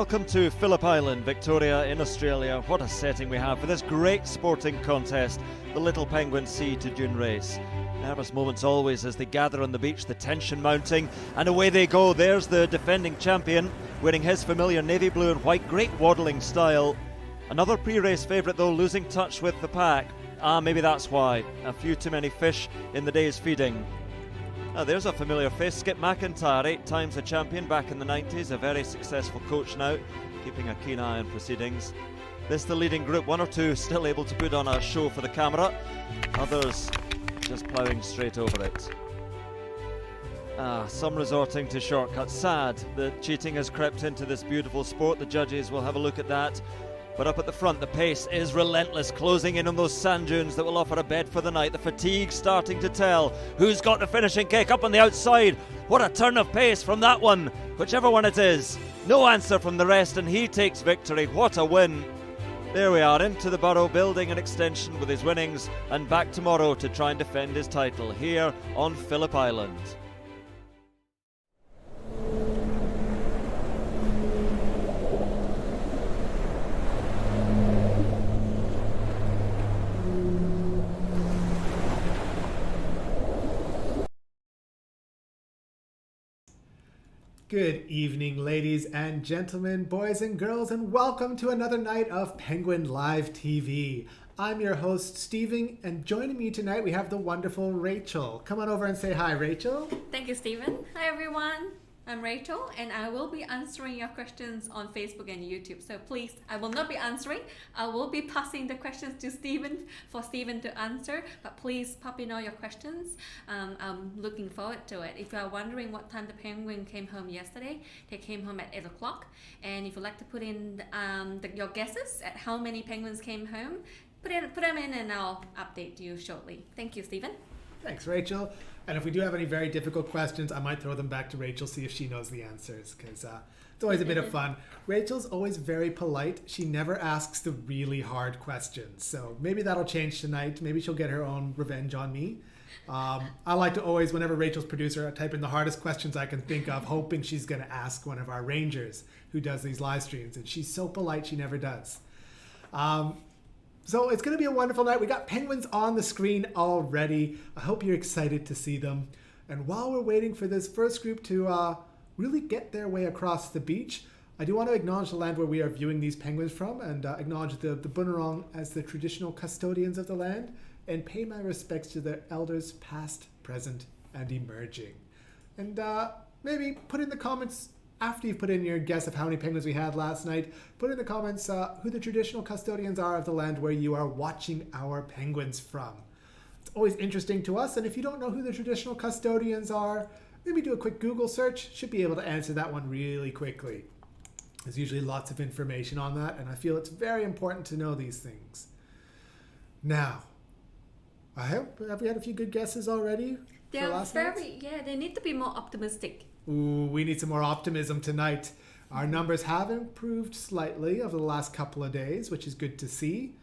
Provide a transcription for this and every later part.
welcome to Phillip Island, Victoria in Australia. What a setting we have for this great sporting contest, the Little Penguin Sea to Dune race. Nervous moments always as they gather on the beach, the tension mounting, and away they go. There's the defending champion, wearing his familiar navy blue and white, great waddling style. Another pre-race favourite though, losing touch with the pack. Maybe that's why. A few too many fish in the day's feeding. There's a familiar face, Skip McIntyre, 8 times a champion back in the 90s, a very successful coach now, keeping a keen eye on proceedings. This the leading group, 1 or 2 still able to put on a show for the camera, others just ploughing straight over it. Some resorting to shortcuts. Sad that cheating has crept into this beautiful sport. The judges will have a look at that. But up at the front, the pace is relentless, closing in on those sand dunes that will offer a bed for the night. The fatigue starting to tell. Who's got the finishing kick up on the outside? What a turn of pace from that one, whichever one it is. No answer from the rest, and he takes victory. What a win. There we are, into the Burrow, building an extension with his winnings, and back tomorrow to try and defend his title here on Phillip Island. Good evening, ladies and gentlemen, boys and girls, and welcome to another night of Penguin Live TV. I'm your host, Stephen, and joining me tonight we have the wonderful Rachel. Come on over and say hi, Rachel. Thank you, Stephen. Hi, everyone. I'm Rachel, and I will be answering your questions on Facebook and YouTube. So please, I will not be answering. I will be passing the questions to Stephen for Stephen to answer. But please pop in all your questions. I'm looking forward to it. If you are wondering what time the penguin came home yesterday, they came home at 8 o'clock. And if you'd like to put in your guesses at how many penguins came home, put them in and I'll update you shortly. Thank you, Stephen. Thanks, Rachel. And if we do have any very difficult questions, I might throw them back to Rachel, see if she knows the answers, because it's always a bit of fun. Rachel's always very polite. She never asks the really hard questions. So maybe that'll change tonight. Maybe she'll get her own revenge on me. I like to always, whenever Rachel's producer, I type in the hardest questions I can think of, hoping she's going to ask one of our rangers who does these live streams. And she's so polite, she never does. So it's going to be a wonderful night. We got penguins on the screen already. I hope you're excited to see them. And while we're waiting for this first group to really get their way across the beach, I do want to acknowledge the land where we are viewing these penguins from and acknowledge the Bunurong as the traditional custodians of the land and pay my respects to their elders past, present, and emerging. And maybe put in the comments after you've put in your guess of how many penguins we had last night, put in the comments who the traditional custodians are of the land where you are watching our penguins from. It's always interesting to us, and if you don't know who the traditional custodians are, maybe do a quick Google search. Should be able to answer that one really quickly. There's usually lots of information on that, and I feel it's very important to know these things. Now, have we had a few good guesses already for last night? They need to be more optimistic. Ooh, we need some more optimism tonight. Our numbers have improved slightly over the last couple of days, which is good to see.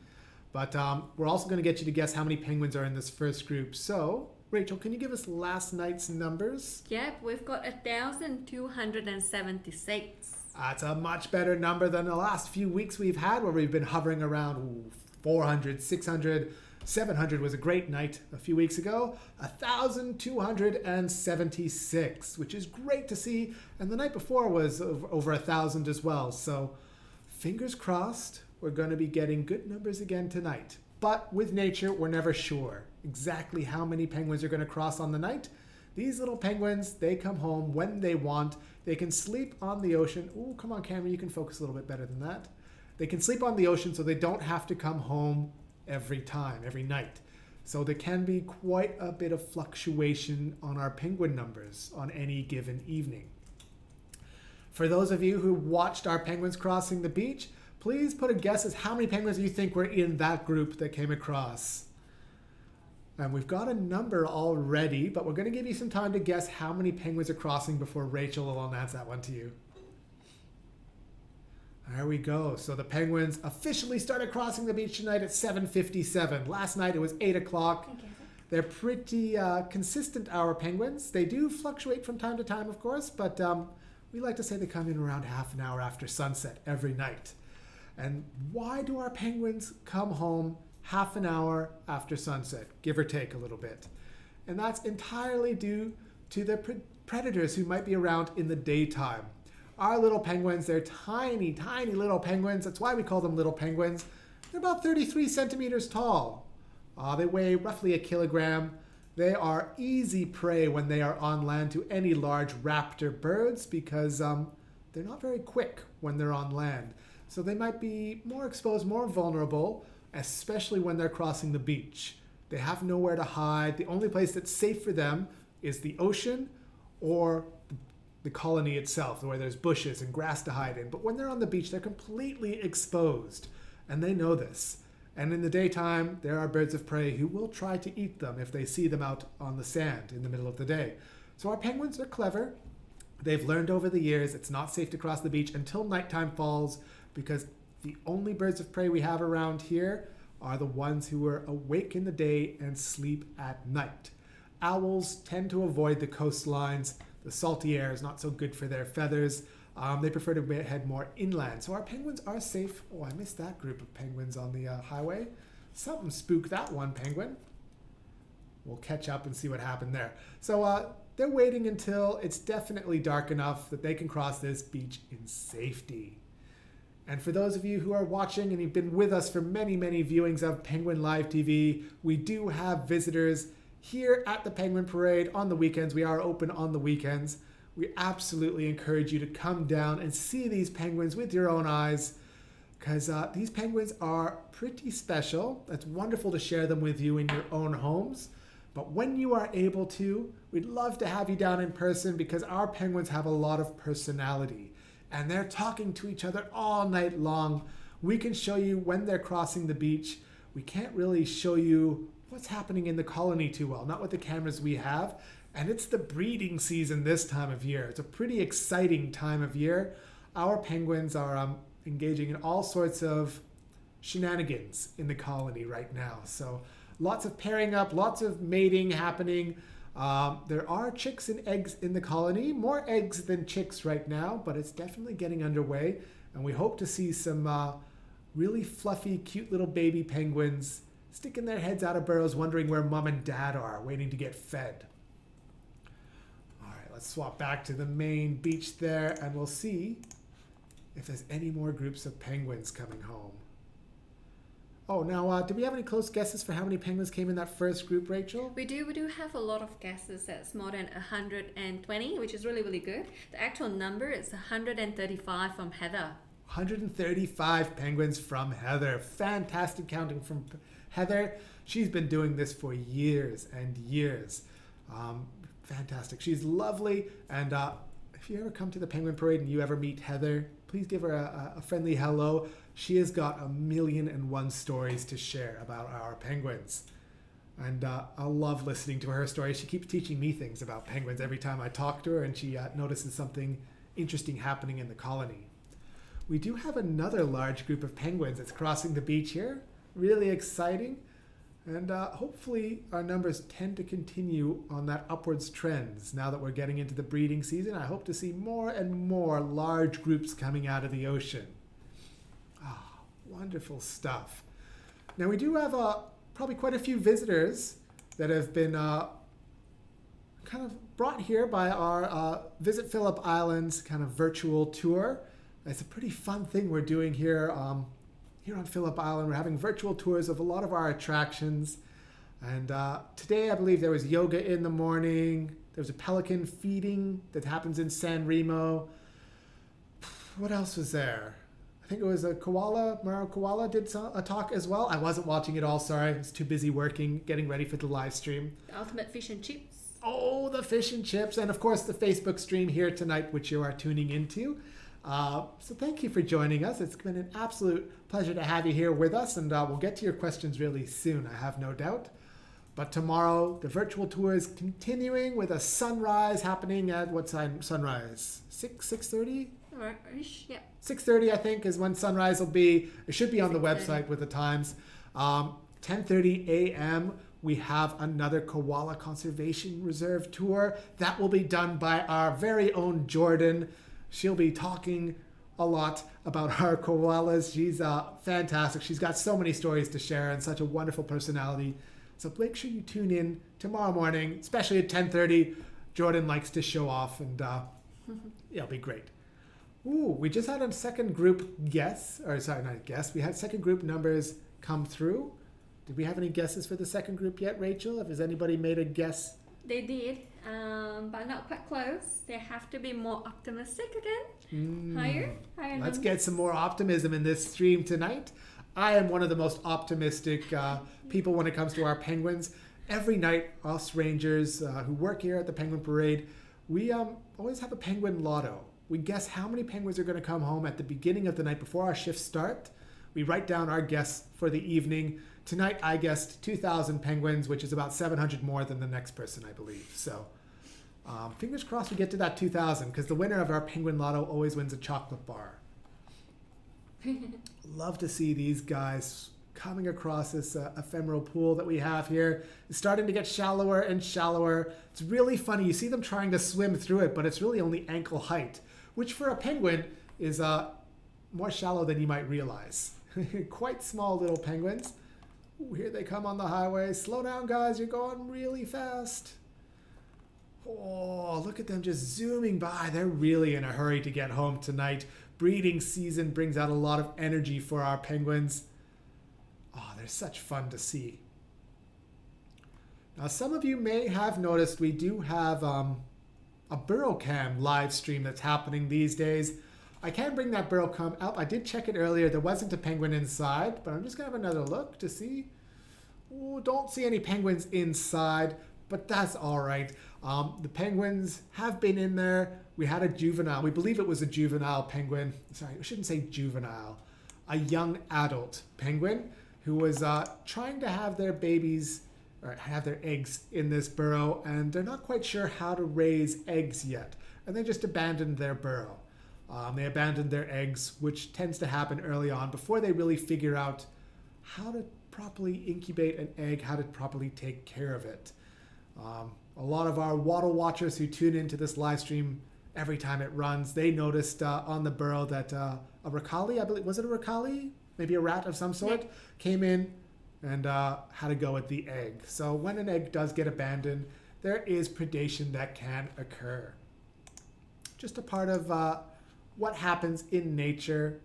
But we're also going to get you to guess how many penguins are in this first group. So, Rachel, can you give us last night's numbers? Yep, we've got 1,276. That's a much better number than the last few weeks we've had, where we've been hovering around 400, 600, 700 was a great night a few weeks ago. 1,276, which is great to see. And the night before was over 1,000 as well. So fingers crossed, we're going to be getting good numbers again tonight. But with nature, we're never sure exactly how many penguins are going to cross on the night. These little penguins, they come home when they want. They can sleep on the ocean. Ooh, come on, camera, you can focus a little bit better than that. They can sleep on the ocean so they don't have to come home every night. So there can be quite a bit of fluctuation on our penguin numbers on any given evening. For those of you who watched our penguins crossing the beach, please put a guess as how many penguins you think were in that group that came across. And we've got a number already, but we're going to give you some time to guess how many penguins are crossing before Rachel will announce that one to you. There we go. So the penguins officially started crossing the beach tonight at 7:57. Last night it was 8 o'clock. They're pretty consistent, our penguins. They do fluctuate from time to time, of course, but We like to say they come in around half an hour after sunset every night. And why do our penguins come home half an hour after sunset, give or take a little bit? And that's entirely due to the predators who might be around in the daytime. Our little penguins, they're tiny, tiny little penguins. That's why we call them little penguins. They're about 33 centimeters tall. They weigh roughly a kilogram. They are easy prey when they are on land to any large raptor birds because they're not very quick when they're on land. So they might be more exposed, more vulnerable, especially when they're crossing the beach. They have nowhere to hide. The only place that's safe for them is the ocean or the colony itself, where there's bushes and grass to hide in. But when they're on the beach, they're completely exposed, and they know this. And in the daytime, there are birds of prey who will try to eat them if they see them out on the sand in the middle of the day. So our penguins are clever. They've learned over the years it's not safe to cross the beach until nighttime falls, because the only birds of prey we have around here are the ones who are awake in the day and sleep at night. Owls tend to avoid the coastlines. The salty air is not so good for their feathers. They prefer to head more inland. So our penguins are safe. Oh, I missed that group of penguins on the highway. Something spooked that one penguin. We'll catch up and see what happened there. So they're waiting until it's definitely dark enough that they can cross this beach in safety. And for those of you who are watching and you've been with us for many, many viewings of Penguin Live TV, we do have visitors here at the Penguin Parade on the weekends. We are open on the weekends. We absolutely encourage you to come down and see these penguins with your own eyes, because these penguins are pretty special. It's wonderful to share them with you in your own homes. But when you are able to, we'd love to have you down in person, because our penguins have a lot of personality. And they're talking to each other all night long. We can show you when they're crossing the beach. We can't really show you what's happening in the colony too well, not with the cameras we have. And it's the breeding season this time of year. It's a pretty exciting time of year. Our penguins are engaging in all sorts of shenanigans in the colony right now. So lots of pairing up, lots of mating happening. There are chicks and eggs in the colony, more eggs than chicks right now, but it's definitely getting underway. And we hope to see some really fluffy, cute little baby penguins sticking their heads out of burrows, wondering where mom and dad are, waiting to get fed. All right, let's swap back to the main beach there, and we'll see if there's any more groups of penguins coming home. Oh, now, do we have any close guesses for how many penguins came in that first group, Rachel? We do have a lot of guesses. That's more than 120, which is really, really good. The actual number is 135 from Heather. 135 penguins from Heather. Fantastic counting from Heather. She's been doing this for years and years. Fantastic. She's lovely. And if you ever come to the Penguin Parade and you ever meet Heather, please give her a friendly hello. She has got 1,000,001 stories to share about our penguins. And I love listening to her stories. She keeps teaching me things about penguins every time I talk to her, and she notices something interesting happening in the colony. We do have another large group of penguins that's crossing the beach here. Really exciting. And hopefully our numbers tend to continue on that upwards trends. Now that we're getting into the breeding season, I hope to see more and more large groups coming out of the ocean. Ah, wonderful stuff. Now we do have probably quite a few visitors that have been kind of brought here by our Visit Phillip Islands kind of virtual tour. It's a pretty fun thing we're doing here. Here on Phillip Island, we're having virtual tours of a lot of our attractions. And today, I believe there was yoga in the morning. There was a pelican feeding that happens in San Remo. What else was there? I think it was a koala. Maro Koala did a talk as well. I wasn't watching it all, sorry. I was too busy working, getting ready for the live stream. The ultimate fish and chips. Oh, the fish and chips. And of course, the Facebook stream here tonight, which you are tuning into. So thank you for joining us. It's been an absolute pleasure to have you here with us, and we'll get to your questions really soon, I have no doubt. But tomorrow, the virtual tour is continuing with a sunrise happening at what time? Sunrise? 6:30? Yeah. 6:30, I think, is when sunrise will be. It should be on the website with the times. 10:30 a.m. We have another Koala Conservation Reserve tour. That will be done by our very own Jordan. She'll be talking a lot about our koalas. She's fantastic. She's got so many stories to share and such a wonderful personality. So make sure you tune in tomorrow morning, especially at 10:30. Jordan likes to show off, and it'll be great. Ooh, we just had a second group guess, or sorry, not guess. We had second group numbers come through. Did we have any guesses for the second group yet, Rachel? Has anybody made a guess? They did, but not quite close. They have to be more optimistic again. Higher Let's numbers. get some more optimism in this stream tonight. I am one of the most optimistic people when it comes to our penguins. Every night, us rangers who work here at the Penguin Parade, we always have a penguin lotto. We guess how many penguins are going to come home at the beginning of the night before our shifts start. We write down our guess for the evening. Tonight, I guessed 2,000 penguins, which is about 700 more than the next person, I believe. So fingers crossed we get to that 2,000, because the winner of our penguin lotto always wins a chocolate bar. Love to see these guys coming across this ephemeral pool that we have here. It's starting to get shallower and shallower. It's really funny. You see them trying to swim through it, but it's really only ankle height, which for a penguin is more shallow than you might realize. Quite small little penguins. Ooh, here they come on the highway. Slow down, guys. You're going really fast. Oh, look at them just zooming by. They're really in a hurry to get home tonight. Breeding season brings out a lot of energy for our penguins. Oh, they're such fun to see. Now, some of you may have noticed we do have a burrow cam live stream that's happening these days. I can bring that burrow cam up. I did check it earlier. There wasn't a penguin inside, but I'm just going to have another look to see. Ooh, don't see any penguins inside, but that's all right. The penguins have been in there. We had a juvenile. We believe it was a juvenile penguin. Sorry, I shouldn't say juvenile. A young adult penguin who was trying to have their babies or have their eggs in this burrow, and they're not quite sure how to raise eggs yet. And they just abandoned their burrow. They abandoned their eggs, which tends to happen early on before they really figure out how to properly incubate an egg, how to properly take care of it. A lot of our wattle watchers who tune into this live stream every time it runs, they noticed on the burrow that a racali, I believe, was it a racali? Maybe a rat of some sort, came in and had a go at the egg. So when an egg does get abandoned, there is predation that can occur. Just a part of what happens in nature.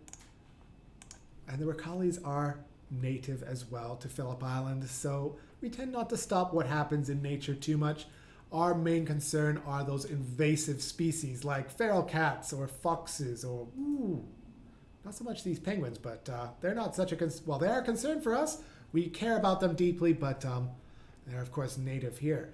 And the racalis are native as well to Phillip Island, so we tend not to stop what happens in nature too much. Our main concern are those invasive species like feral cats or foxes or, not so much these penguins, but they're not such a, well, they are a concern for us. We care about them deeply, but they're of course native here.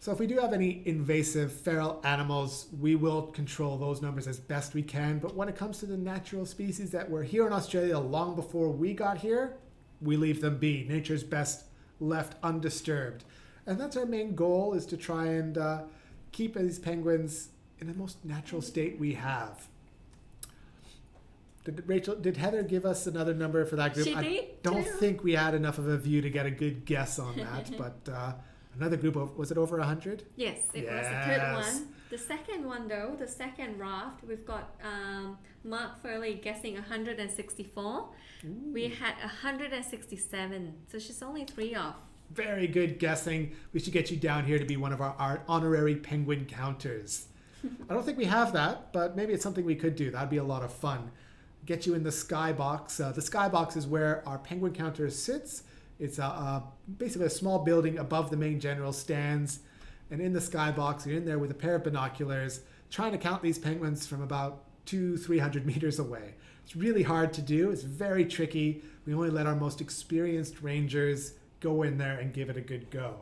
So if we do have any invasive feral animals, we will control those numbers as best we can. But when it comes to the natural species that were here in Australia long before we got here, we leave them be. Nature's best left undisturbed. And that's our main goal, is to try and keep these penguins in the most natural state we have. Did Heather give us another number for that group? She did, I don't too. think we had enough of a view to get a good guess on that, but another group of, was it over 100? Yes, it was the third one. The second one, though, the second raft, we've got Mark Furley guessing 164. We had 167, so she's only 3 off. Very good guessing. We should get you down here to be one of our honorary penguin counters. I don't think we have that, but maybe it's something we could do. That'd be a lot of fun. Get you in the skybox. The skybox is where our penguin counter sits. It's basically a small building above the main general stands. And in the skybox, you're in there with a pair of binoculars, trying to count these penguins from about 200-300 meters away. It's really hard to do. It's very tricky. We only let our most experienced rangers go in there and give it a good go.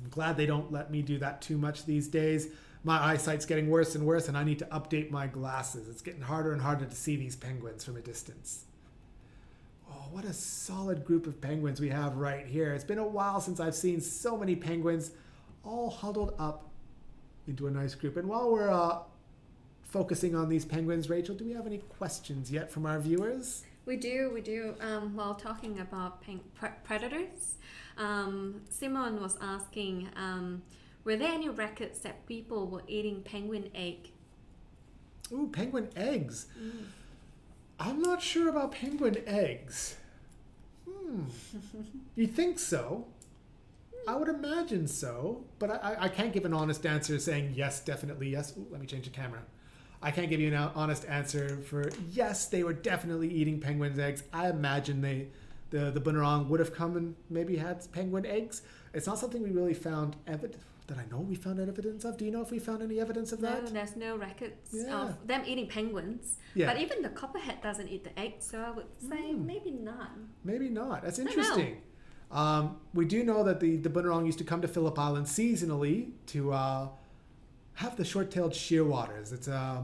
I'm glad they don't let me do that too much these days. My eyesight's getting worse and worse, and I need to update my glasses. It's getting harder and harder to see these penguins from a distance. Oh, what a solid group of penguins we have right here. It's been a while since I've seen so many penguins all huddled up into a nice group. And while we're focusing on these penguins, Rachel, do we have any questions yet from our viewers? We do. While talking about predators, Simon was asking, were there any records that people were eating penguin egg? Ooh, penguin eggs. I'm not sure about penguin eggs. You think so? I would imagine so, but I can't give an honest answer saying yes, definitely yes. Ooh, let me change the camera. I can't give you an honest answer for yes, they were definitely eating penguins' eggs. I imagine the Bunurong would have come and maybe had penguin eggs. It's not something we really found that I know we found evidence of. Do you know if we found any evidence of that? No, there's no records Yeah. of them eating penguins. Yeah. But even the copperhead doesn't eat the eggs, so I would say maybe not. Maybe not. That's I know. interesting. We do know that the Bunurong used to come to Phillip Island seasonally to have the short-tailed shearwaters. It's a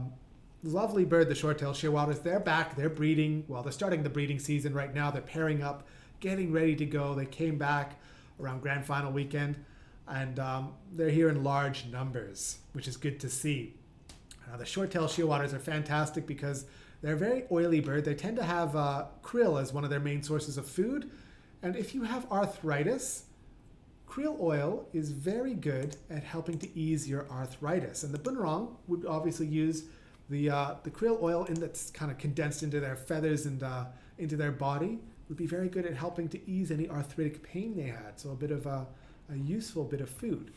lovely bird, the short-tailed shearwaters. They're back. They're breeding. Well, they're starting the breeding season right now. They're pairing up, getting ready to go. They came back around Grand Final weekend, and they're here in large numbers, which is good to see. The short-tailed shearwaters are fantastic because they're a very oily bird. They tend to have krill as one of their main sources of food. And if you have arthritis, krill oil is very good at helping to ease your arthritis. And the Bunurong would obviously use the krill oil that's kind of condensed into their feathers and into their body would be very good at helping to ease any arthritic pain they had. So a bit of a useful bit of food.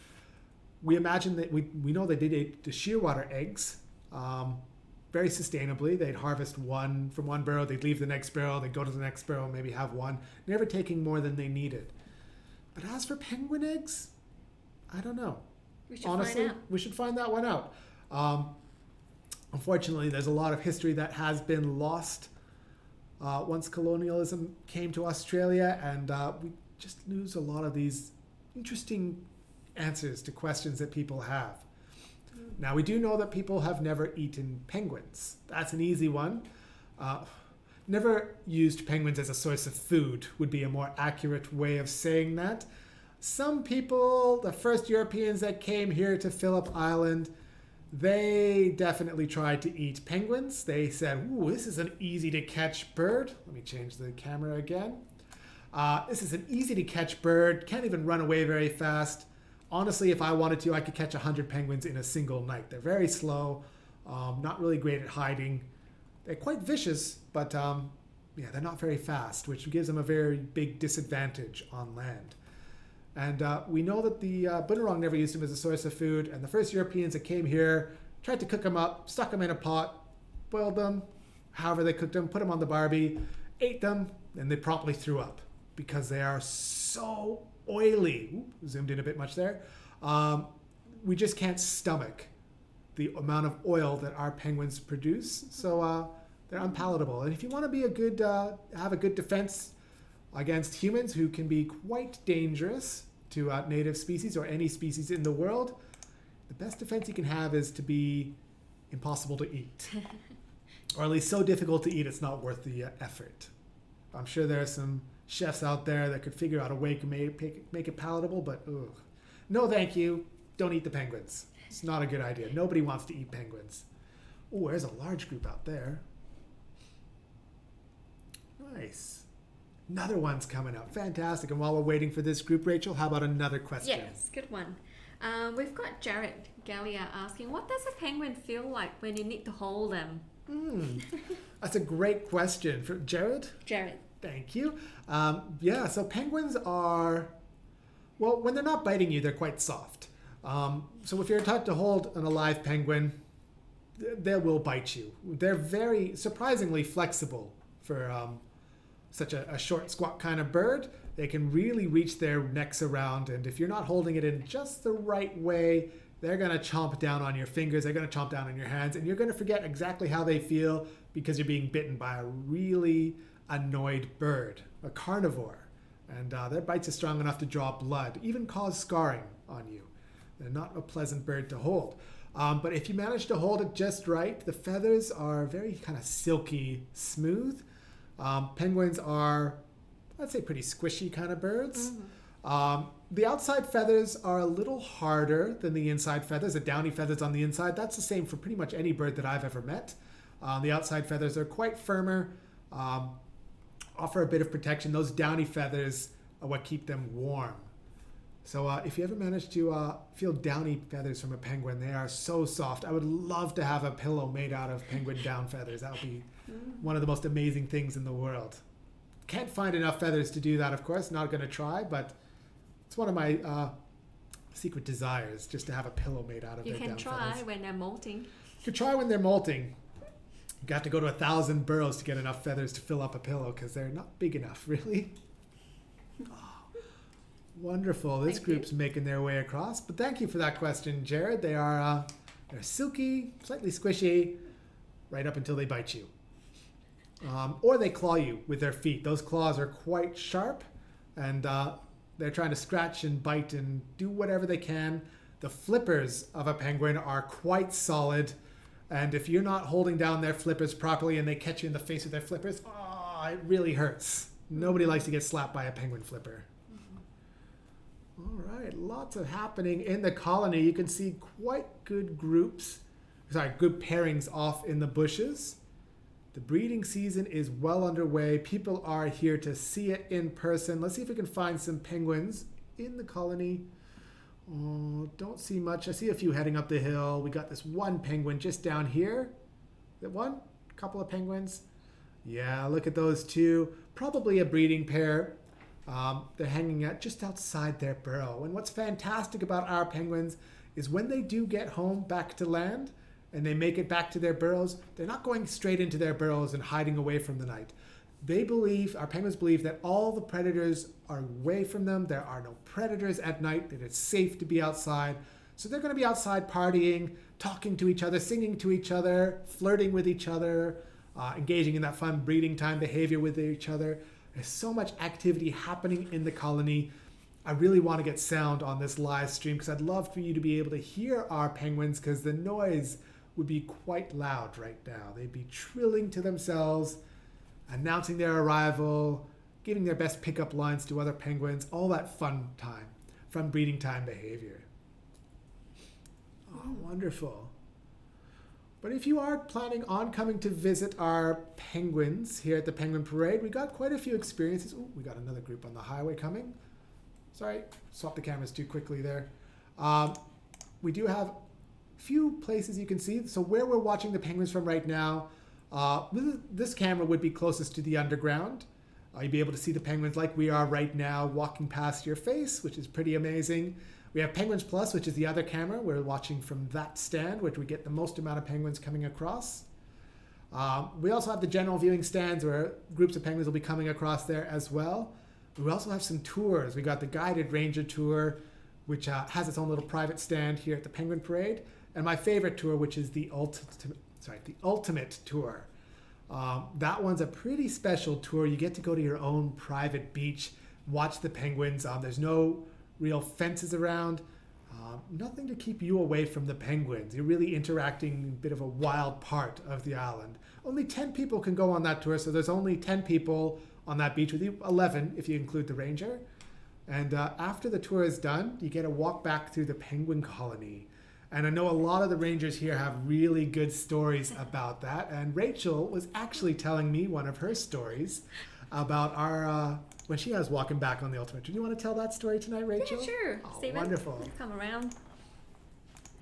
We imagine that we know they did eat the shearwater eggs very sustainably. They'd harvest one from one burrow, they'd leave the next burrow, they'd go to the next burrow, maybe have one, never taking more than they needed. But as for penguin eggs, I don't know. We should Honestly, find out. we should find that one out. Unfortunately, there's a lot of history that has been lost once colonialism came to Australia, and we just lose a lot of these interesting answers to questions that people have. Now, we do know that people have never eaten penguins. That's an easy one. Never used penguins as a source of food would be a more accurate way of saying that. Some people, the first Europeans that came here to Phillip Island, they definitely tried to eat penguins. They said, ooh, this is an easy to catch bird. Let me change the camera again. This is an easy to catch bird, can't even run away very fast. Honestly, if I wanted to, I could catch 100 penguins in a single night. They're very slow, not really great at hiding. They're quite vicious, but they're not very fast, which gives them a very big disadvantage on land. And we know that the Bunurong never used them as a source of food, and the first Europeans that came here tried to cook them up, stuck them in a pot, boiled them, however they cooked them, put them on the barbie, ate them, and they promptly threw up because they are so oily. Ooh, zoomed in a bit much there. We just can't stomach the amount of oil that our penguins produce, so they're unpalatable. And if you want to be have a good defense against humans who can be quite dangerous to native species or any species in the world, the best defense you can have is to be impossible to eat. Or at least so difficult to eat it's not worth the effort. I'm sure there are some chefs out there that could figure out a way to make it palatable, but ugh. No thank you. Don't eat the penguins. It's not a good idea. Nobody wants to eat penguins. Oh, there's a large group out there. Nice. Another one's coming up. Fantastic. And while we're waiting for this group, Rachel, how about another question? Yes, good one. We've got Jared Gallia asking, what does a penguin feel like when you need to hold them? That's a great question. For Jared? Jared. Thank you. So penguins are, well, when they're not biting you, they're quite soft. So if you're taught to hold an alive penguin, they will bite you. They're very surprisingly flexible for such a short, squat kind of bird. They can really reach their necks around, and if you're not holding it in just the right way, they're going to chomp down on your fingers, they're going to chomp down on your hands, and you're going to forget exactly how they feel because you're being bitten by a really annoyed bird, a carnivore. And their bites are strong enough to draw blood, even cause scarring on you. They're not a pleasant bird to hold. But if you manage to hold it just right, the feathers are very kind of silky smooth. Penguins are, I'd say, pretty squishy kind of birds. The outside feathers are a little harder than the inside feathers. The downy feathers on the inside, that's the same for pretty much any bird that I've ever met. The outside feathers are quite firmer, offer a bit of protection. Those downy feathers are what keep them warm. So if you ever manage to feel downy feathers from a penguin, they are so soft. I would love to have a pillow made out of penguin down feathers. That would be one of the most amazing things in the world. Can't find enough feathers to do that, of course. Not going to try, but it's one of my secret desires, just to have a pillow made out of You their can down try feathers. when they're molting. You can try when they're molting. You have to go to 1,000 burrows to get enough feathers to fill up a pillow because they're not big enough, really. Wonderful. This Thank you. group's making their way across. But thank you for that question, Jared. They're silky, slightly squishy, right up until they bite you. Or they claw you with their feet. Those claws are quite sharp, and they're trying to scratch and bite and do whatever they can. The flippers of a penguin are quite solid, and if you're not holding down their flippers properly and they catch you in the face with their flippers, it really hurts. Nobody likes to get slapped by a penguin flipper. All right, lots of happening in the colony. You can see quite good good pairings off in the bushes. The breeding season is well underway. People are here to see it in person. Let's see if we can find some penguins in the colony. Oh, don't see much. I see a few heading up the hill. We got this one penguin just down here. Is that one? A couple of penguins? Yeah, look at those two. Probably a breeding pair. They're hanging out just outside their burrow. And what's fantastic about our penguins is when they do get home back to land and they make it back to their burrows, they're not going straight into their burrows and hiding away from the night. Our penguins believe that all the predators are away from them. There are no predators at night, that it's safe to be outside. So they're going to be outside partying, talking to each other, singing to each other, flirting with each other, engaging in that fun breeding time behavior with each other. There's so much activity happening in the colony. I really want to get sound on this live stream because I'd love for you to be able to hear our penguins because the noise would be quite loud right now. They'd be trilling to themselves, announcing their arrival, giving their best pickup lines to other penguins, all that fun breeding time behavior. Oh, wonderful. But if you are planning on coming to visit our penguins here at the Penguin Parade, we got quite a few experiences. Ooh, we got another group on the highway coming. Sorry, swapped the cameras too quickly there. We do have a few places you can see. So where we're watching the penguins from right now, this camera would be closest to the underground. You'd be able to see the penguins like we are right now walking past your face, which is pretty amazing. We have Penguins Plus, which is the other camera. We're watching from that stand, which we get the most amount of penguins coming across. We also have the general viewing stands where groups of penguins will be coming across there as well. We also have some tours. We got the guided ranger tour, which has its own little private stand here at the Penguin Parade. And my favorite tour, which is the ultimate tour. That one's a pretty special tour. You get to go to your own private beach, watch the penguins. There's no real fences around, nothing to keep you away from the penguins. You're really interacting in a bit of a wild part of the island. Only 10 people can go on that tour, so there's only 10 people on that beach with you, 11 if you include the ranger. And after the tour is done, you get a walk back through the penguin colony. And I know a lot of the rangers here have really good stories about that. And Rachel was actually telling me one of her stories about our when she was walking back on the ultimate. Do you want to tell that story tonight, Rachel? Yeah, sure. Oh, Stephen, wonderful. come around.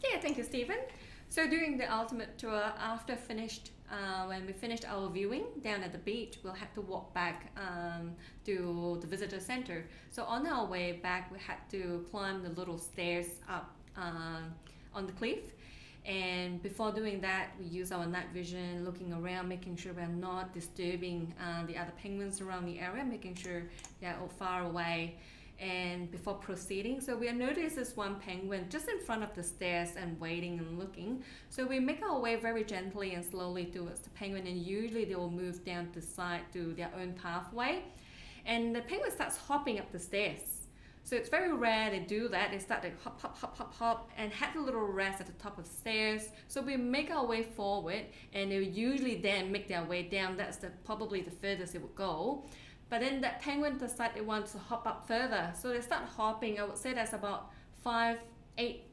Yeah, thank you, Stephen. So during the ultimate tour, when we finished our viewing down at the beach, we'll have to walk back to the visitor center. So on our way back, we had to climb the little stairs up on the cliff. And before doing that, we use our night vision, looking around, making sure we're not disturbing the other penguins around the area, making sure they're all far away. And before proceeding, so we noticed this one penguin just in front of the stairs and waiting and looking. So we make our way very gently and slowly towards the penguin, and usually they will move down the side to their own pathway. And the penguin starts hopping up the stairs. So it's very rare they do that. They start to hop, hop, hop, hop, hop, and have a little rest at the top of the stairs. So we make our way forward, and they usually then make their way down. That's probably the furthest it would go. But then that penguin decides they want to hop up further. So they start hopping. I would say that's about 5-8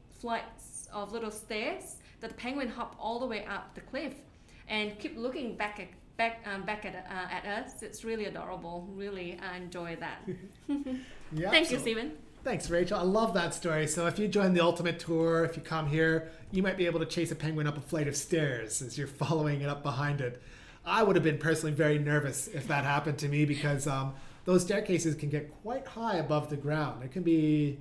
flights of little stairs that the penguin hop all the way up the cliff and keep looking back at us. It's really adorable. Really, I enjoy that. Yeah, Thank you, Stephen. Thanks, Rachel. I love that story. So if you join the Ultimate Tour, if you come here, you might be able to chase a penguin up a flight of stairs as you're following it up behind it. I would have been personally very nervous if that happened to me because those staircases can get quite high above the ground. It can be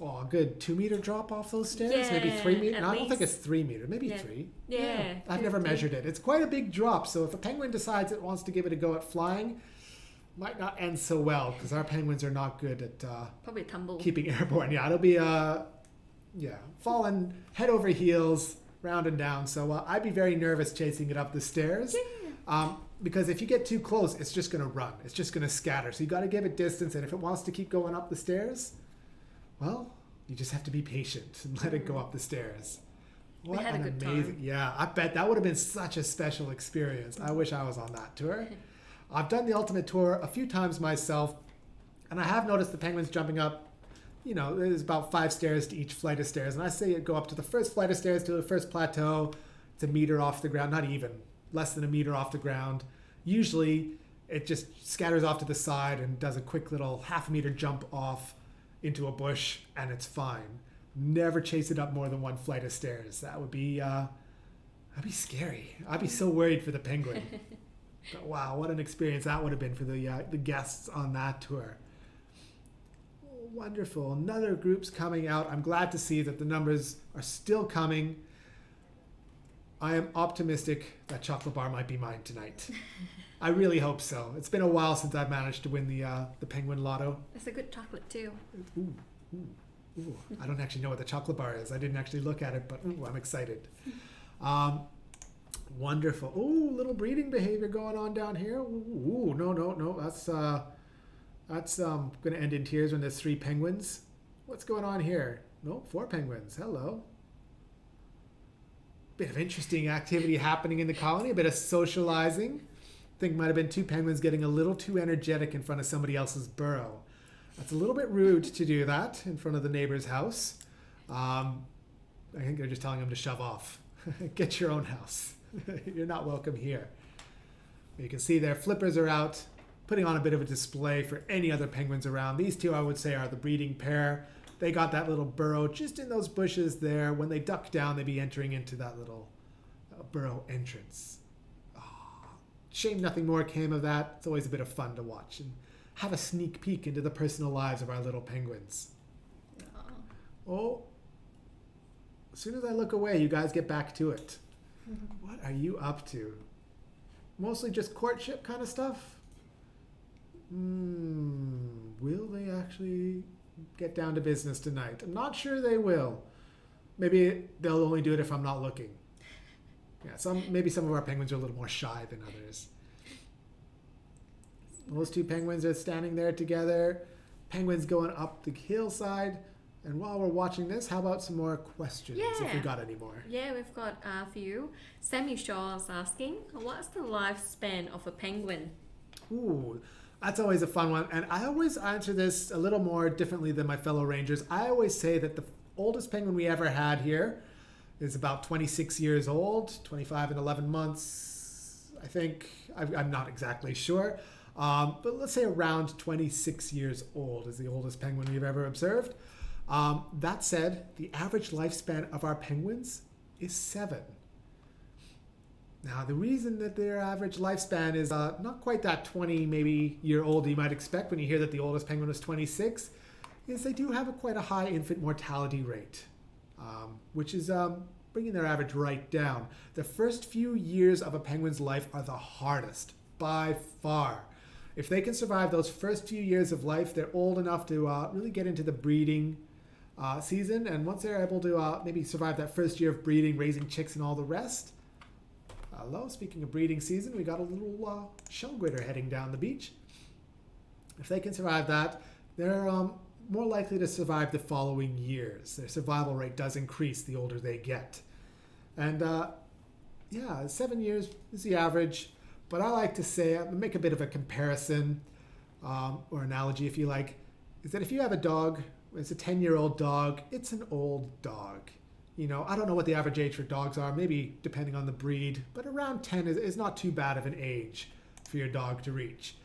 a good 2-meter drop off those stairs, maybe 3 meters. No, I don't think it's 3 meters, maybe 3. Yeah. I've never measured it. It's quite a big drop. So if a penguin decides it wants to give it a go at flying, might not end so well because our penguins are not good at probably tumble. keeping airborne. Yeah, it'll be falling head over heels, round and down. So I'd be very nervous chasing it up the stairs. Because if you get too close, it's just going to run. It's just going to scatter. So you got to give it distance. And if it wants to keep going up the stairs, well, you just have to be patient and let it go up the stairs. What we had an a good amazing, time. Yeah, I bet that would have been such a special experience. I wish I was on that tour. I've done the Ultimate Tour a few times myself, and I have noticed the penguins jumping up. You know, there's about 5 stairs to each flight of stairs, and I say it go up to the first flight of stairs to the first plateau. It's a meter off the ground, not even, less than a meter off the ground. Usually, it just scatters off to the side and does a quick little half-meter jump off into a bush, and it's fine. Never chase it up more than 1 flight of stairs. That'd be scary. I'd be so worried for the penguin. But wow, what an experience that would have been for the guests on that tour. Oh, wonderful. Another group's coming out. I'm glad to see that the numbers are still coming. I am optimistic that chocolate bar might be mine tonight. I really hope so. It's been a while since I've managed to win the Penguin Lotto. It's a good chocolate too. Ooh. I don't actually know what the chocolate bar is. I didn't actually look at it, but I'm excited. Wonderful. Ooh, little breeding behavior going on down here. Ooh, no. That's going to end in tears when there's 3 penguins. What's going on here? No, 4 penguins. Hello. Bit of interesting activity happening in the colony. A bit of socializing. I think might have been 2 penguins getting a little too energetic in front of somebody else's burrow. That's a little bit rude to do that in front of the neighbor's house. I think they're just telling them to shove off. Get your own house. You're not welcome here. You can see their flippers are out, putting on a bit of a display for any other penguins around. These 2, I would say, are the breeding pair. They got that little burrow just in those bushes there. When they duck down, they'd be entering into that little burrow entrance. Oh, shame nothing more came of that. It's always a bit of fun to watch and have a sneak peek into the personal lives of our little penguins. Oh, as soon as I look away, you guys get back to it. What are you up to? Mostly just courtship kind of stuff? Will they actually get down to business tonight? I'm not sure they will. Maybe they'll only do it if I'm not looking. Yeah, maybe some of our penguins are a little more shy than others. Those 2 penguins are standing there together. Penguins going up the hillside. And while we're watching this, how about some more questions, if we got any more? Yeah, we've got a few. Sammy Shaw is asking, what's the lifespan of a penguin? Ooh, that's always a fun one. And I always answer this a little more differently than my fellow rangers. I always say that the oldest penguin we ever had here is about 26 years old, 25 and 11 months, I think. I'm not exactly sure. But let's say around 26 years old is the oldest penguin we've ever observed. That said, the average lifespan of our penguins is 7. Now, the reason that their average lifespan is not quite that 20 maybe year old you might expect when you hear that the oldest penguin was 26 is they do have quite a high infant mortality rate, which is bringing their average right down. The first few years of a penguin's life are the hardest by far. If they can survive those first few years of life, they're old enough to really get into the breeding season, and once they're able to maybe survive that first year of breeding, raising chicks and all the rest. Speaking of breeding season, we got a little shell gritter heading down the beach. If they can survive that, they're more likely to survive the following years. Their survival rate does increase the older they get. And 7 years is the average, but I like to say, make a bit of a comparison or analogy if you like, is that if you have a dog, it's a 10-year-old dog, it's an old dog. You know, I don't know what the average age for dogs are, maybe depending on the breed, but around 10 is not too bad of an age for your dog to reach.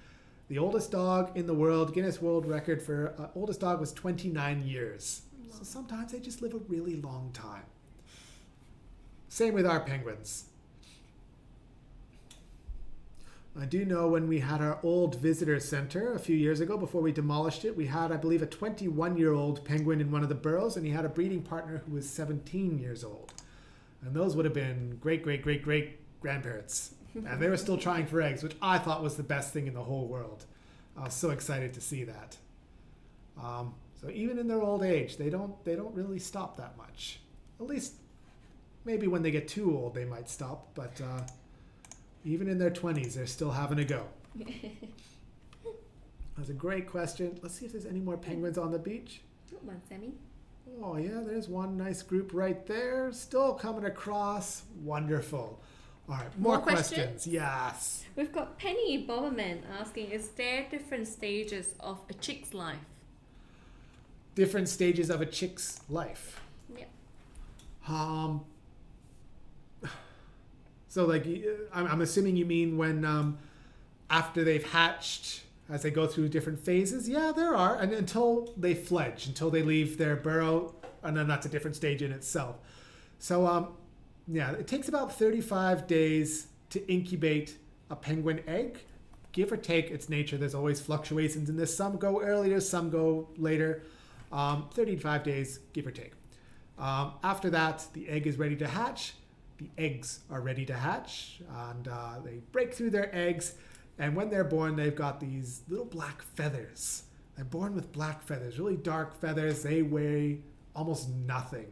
The oldest dog in the world, Guinness World Record for oldest dog was 29 years. So sometimes they just live a really long time. Same with our penguins. I do know when we had our old visitor center a few years ago, before we demolished it, we had, I believe, a 21-year-old penguin in one of the burrows, and he had a breeding partner who was 17 years old. And those would have been great-great-great-great-grandparents. And they were still trying for eggs, which I thought was the best thing in the whole world. I was so excited to see that. So even in their old age, they don't really stop that much. At least maybe when they get too old, they might stop. But even in their 20s, they're still having a go. That's a great question. Let's see if there's any more penguins on the beach. Good one, Sammy. Oh yeah, there's one nice group right there. Still coming across. Wonderful. All right, more questions. Yes. We've got Penny Bomberman asking, is there different stages of a chick's life? Different stages of a chick's life. Yeah. So like, I'm assuming you mean when after they've hatched, as they go through different phases. Yeah, there are, and until they fledge, until they leave their burrow, and then that's a different stage in itself. So yeah, it takes about 35 days to incubate a penguin egg, give or take its nature. There's always fluctuations in this. Some go earlier, some go later. 35 days, give or take. After that, the egg is ready to hatch. The eggs are ready to hatch, and they break through their eggs. And when they're born, they've got these little black feathers. They're born with black feathers, really dark feathers. They weigh almost nothing.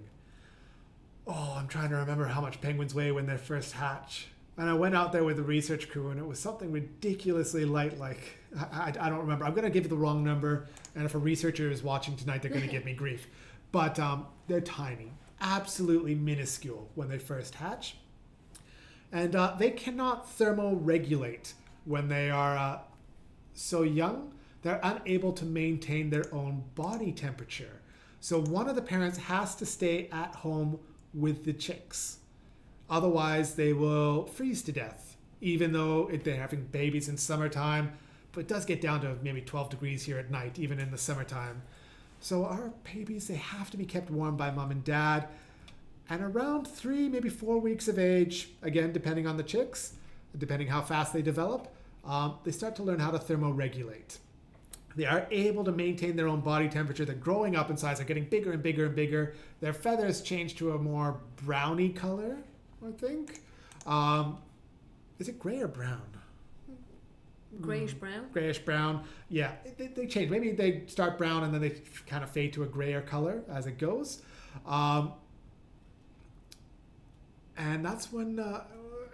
Oh, I'm trying to remember how much penguins weigh when they first hatch. And I went out there with the research crew, and it was something ridiculously light, like, I don't remember. I'm going to give you the wrong number, and if a researcher is watching tonight, they're going to give me grief. But they're tiny, absolutely minuscule when they first hatch. And they cannot thermoregulate when they are so young. They're unable to maintain their own body temperature. So one of the parents has to stay at home with the chicks. Otherwise, they will freeze to death, even though they're having babies in summertime. But it does get down to maybe 12 degrees here at night, even in the summertime. So our babies, they have to be kept warm by mom and dad. And around 3, maybe 4 weeks of age, again, depending on the chicks, depending how fast they develop, they start to learn how to thermoregulate. They are able to maintain their own body temperature. They're growing up in size. They're getting bigger and bigger and bigger. Their feathers change to a more browny color, I think. Is it gray or brown? Grayish brown. Grayish brown. Yeah, they change. Maybe they start brown and then they kind of fade to a grayer color as it goes. And that's when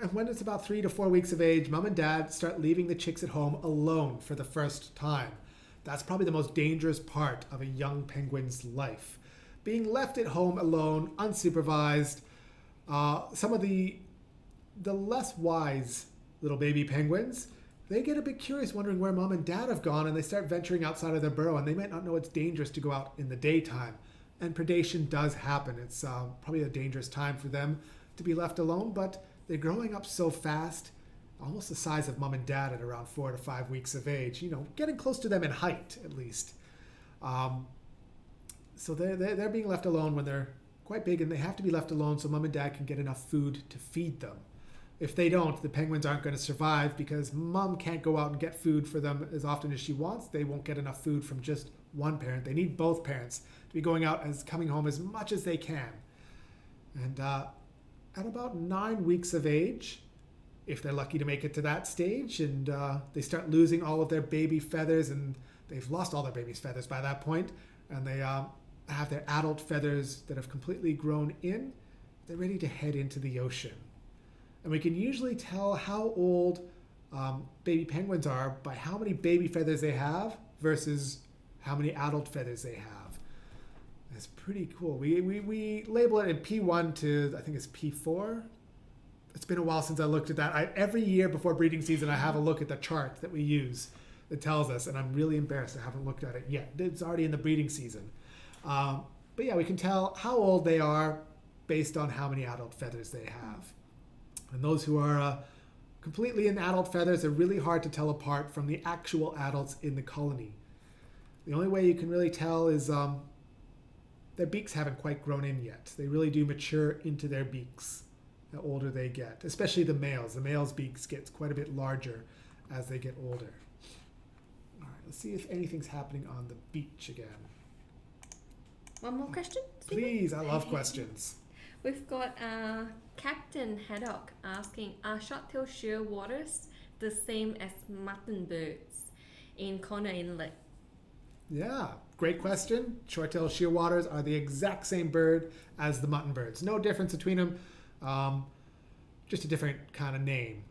it's about 3 to 4 weeks of age, mom and dad start leaving the chicks at home alone for the first time. That's probably the most dangerous part of a young penguin's life. Being left at home alone, unsupervised. Some of the less wise little baby penguins, they get a bit curious, wondering where mom and dad have gone, and they start venturing outside of their burrow, and they might not know it's dangerous to go out in the daytime. And predation does happen. It's probably a dangerous time for them to be left alone, but they're growing up so fast, almost the size of mom and dad at around 4 to 5 weeks of age, getting close to them in height, at least. So they're being left alone when they're quite big, and they have to be left alone so mom and dad can get enough food to feed them. If they don't, the penguins aren't going to survive because mom can't go out and get food for them as often as she wants. They won't get enough food from just one parent. They need both parents to be going out and coming home as much as they can. And at about 9 weeks of age, if they're lucky to make it to that stage, and they start losing all of their baby feathers, and they've lost all their baby's feathers by that point, and they have their adult feathers that have completely grown in, they're ready to head into the ocean. And we can usually tell how old baby penguins are by how many baby feathers they have versus how many adult feathers they have. It's pretty cool. We label it in P1 to, I think it's P4. It's been a while since I looked at that. Every year before breeding season, I have a look at the chart that we use that tells us, and I'm really embarrassed I haven't looked at it yet. It's already in the breeding season. But yeah, we can tell how old they are based on how many adult feathers they have. And those who are completely in adult feathers. They're really hard to tell apart from the actual adults in the colony. The only way you can really tell is their beaks haven't quite grown in yet. They really do mature into their beaks the older they get, especially the males. The males' beaks get quite a bit larger as they get older. All right, let's see if anything's happening on the beach again. One more question, Stephen? Please, I love questions. We've got Captain Haddock asking, are short-tailed shearwaters the same as muttonbirds in Conner Inlet? Yeah, great question. Short-tailed shearwaters are the exact same bird as the muttonbirds. No difference between them. Just a different kind of name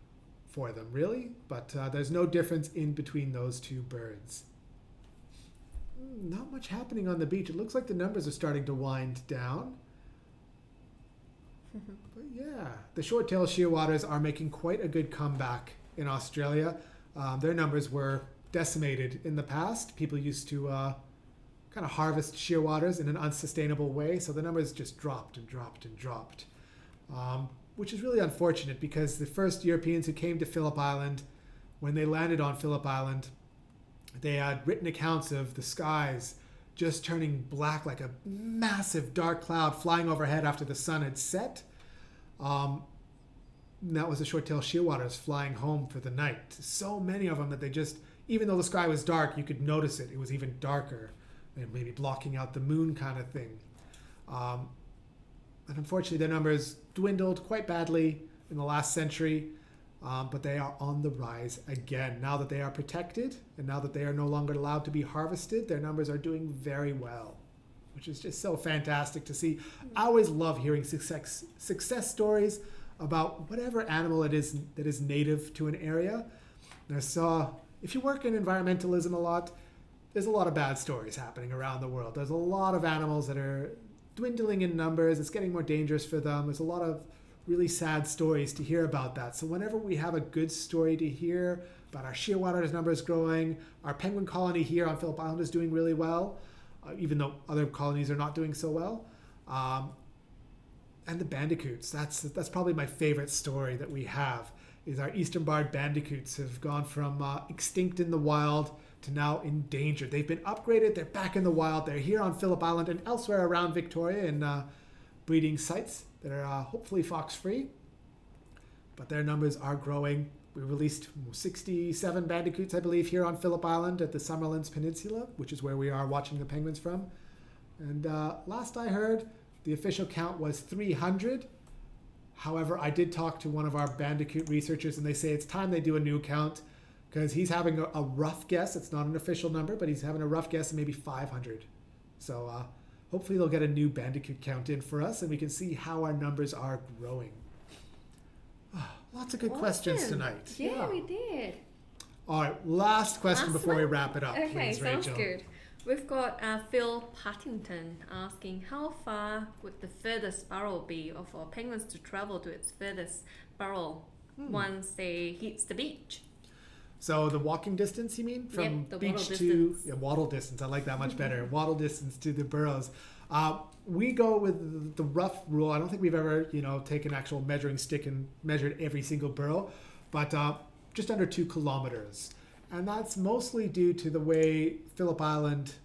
for them, really. But there's no difference in between those two birds. Not much happening on the beach. It looks like the numbers are starting to wind down. But yeah, the short-tailed shearwaters are making quite a good comeback in Australia. Their numbers were decimated in the past. People used to kind of harvest shearwaters in an unsustainable way, so the numbers just dropped and dropped and dropped, which is really unfortunate because the first Europeans who came to Phillip Island, when they landed on Phillip Island, they had written accounts of the skies just turning black like a massive dark cloud flying overhead after the sun had set. And that was the short-tailed shearwaters flying home for the night. So many of them that they just, even though the sky was dark, you could notice it. It was even darker, and maybe blocking out the moon kind of thing. And unfortunately, their numbers dwindled quite badly in the last century, but they are on the rise again. Now that they are protected, and now that they are no longer allowed to be harvested, their numbers are doing very well, which is just so fantastic to see. I always love hearing success stories about whatever animal it is that is native to an area. And I saw, if you work in environmentalism a lot, there's a lot of bad stories happening around the world. There's a lot of animals that are dwindling in numbers. It's getting more dangerous for them. There's a lot of really sad stories to hear about that. So whenever we have a good story to hear about our shearwaters numbers growing, our penguin colony here on Phillip Island is doing really well, even though other colonies are not doing so well. And the bandicoots, that's probably my favorite story that we have, is our eastern barred bandicoots have gone from extinct in the wild to now endangered. They've been upgraded, they're back in the wild, they're here on Phillip Island and elsewhere around Victoria in breeding sites that are hopefully fox-free. But their numbers are growing. We released 67 bandicoots, I believe, here on Phillip Island at the Summerlands Peninsula, which is where we are watching the penguins from. And last I heard, the official count was 300. However, I did talk to one of our bandicoot researchers, and they say it's time they do a new count, because he's having a rough guess. It's not an official number, but he's having a rough guess of maybe 500. So hopefully they'll get a new bandicoot count in for us, and we can see how our numbers are growing. Lots of good questions tonight. Yeah, we did. All right, last question before we wrap it up, Okay, please, sounds Rachel. good. We've got Phil Partington asking, how far would the furthest burrow be of our penguins to travel to its furthest burrow once they hits the beach? So the walking distance, you mean? From the beach waddle to distance. Yeah, waddle distance. I like that much better. Waddle distance to the burrows. We go with the rough rule. I don't think we've ever, taken an actual measuring stick and measured every single burrow, but just under 2 kilometers. And that's mostly due to the way Phillip Island,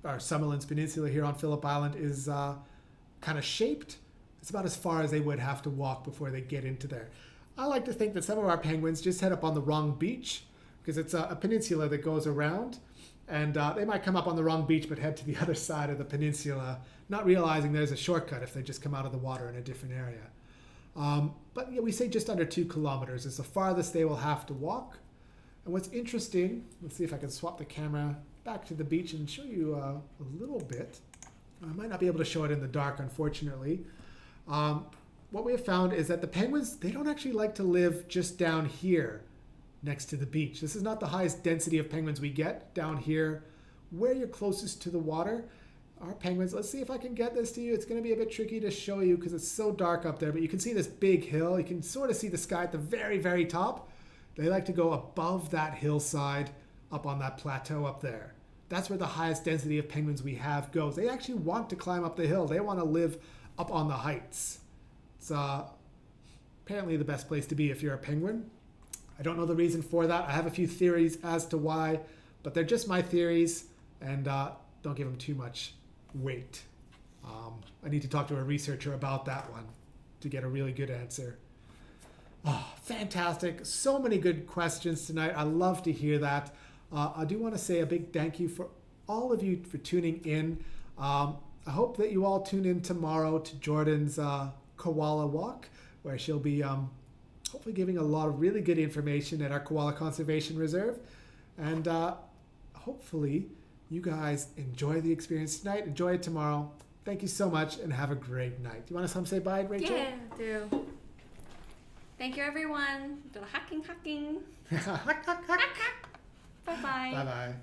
or Summerlands Peninsula here on Phillip Island, is kind of shaped. It's about as far as they would have to walk before they get into there. I like to think that some of our penguins just head up on the wrong beach, because it's a peninsula that goes around, and they might come up on the wrong beach but head to the other side of the peninsula, not realizing there's a shortcut if they just come out of the water in a different area. But yeah, we say just under 2 kilometers is the farthest they will have to walk. And what's interesting, let's see if I can swap the camera back to the beach and show you a little bit. I might not be able to show it in the dark, unfortunately. What we have found is that the penguins, they don't actually like to live just down here next to the beach. This is not the highest density of penguins we get down here where you're closest to the water. Our penguins, let's see if I can get this to you. It's going to be a bit tricky to show you because it's so dark up there, but you can see this big hill. You can sort of see the sky at the very, very top. They like to go above that hillside up on that plateau up there. That's where the highest density of penguins we have goes. They actually want to climb up the hill. They want to live up on the heights. It's apparently the best place to be if you're a penguin. I don't know the reason for that. I have a few theories as to why, but they're just my theories, and don't give them too much weight. I need to talk to a researcher about that one to get a really good answer. Oh, fantastic. So many good questions tonight. I love to hear that. I do want to say a big thank you for all of you for tuning in. I hope that you all tune in tomorrow to Jordan's koala walk, where she'll be hopefully giving a lot of really good information at our Koala Conservation Reserve. And hopefully you guys enjoy the experience tonight. Enjoy it tomorrow. Thank you so much and have a great night. Do you want to say bye, Rachel? Yeah, do. Thank you, everyone. Do hacking. Hack, hack, hack. Bye-bye. Bye-bye.